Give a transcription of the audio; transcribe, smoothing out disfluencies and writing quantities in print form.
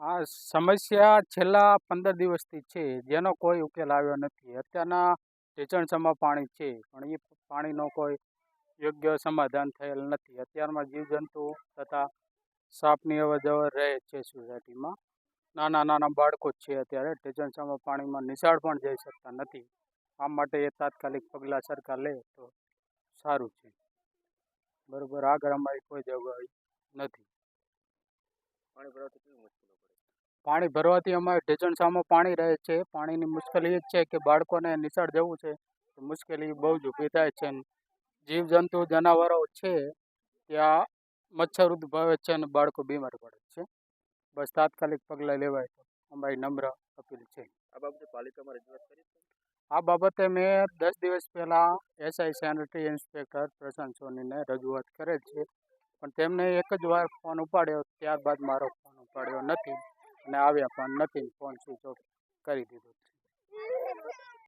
આ સમસ્યા છેલ્લા 15 દિવસથી છે, જેનો કોઈ ઉકેલ આવ્યો નથી. અત્યારના ઢેચણસમાં પાણી છે, પણ એ પાણીનો કોઈ યોગ્ય સમાધાન થયેલ નથી. અત્યારમાં જીવજંતુ તથા સાપની અવરજવર રહે છે સોસાયટીમાં. નાના નાના બાળકો જ છે અત્યારે ઢેચણસામાં પાણીમાં નિશાળ પણ જઈ શકતા નથી. આ માટે એ તાત્કાલિક પગલાં સરકાર લે તો સારું છે. બરોબર, આગળ અમારી કોઈ જવાબદારી નથી. પાણી ભરવાથી અમારે ઢેચણસામાં પાણી રહે છે. પાણીની મુશ્કેલી એ જ છે કે બાળકોને નિશાળ જવું છે તો મુશ્કેલી બહુ જ ઊભી થાય છે. જીવજંતુ જનાવરો છે ત્યાં મચ્છર ઉદ્ભવે છે અને બાળકો બીમાર પડે છે. બસ તાત્કાલિક પગલાં લેવાય તો અમારી નમ્ર અપીલ છે. આ બાબતે પાલિકામાં રજૂઆત કરી છે? આ બાબતે મેં 10 દિવસ પહેલાં એસઆઈ સેનિટરી ઇન્સ્પેક્ટર પ્રશાંત સોનીને રજૂઆત કરેલ છે, પણ તેમને એક જ વાર ફોન ઉપાડ્યો, ત્યારબાદ મારો ફોન ઉપાડ્યો નથી અને આવ્યા પણ નથી. ફોન સ્વિચ ઓફ કરી દીધો.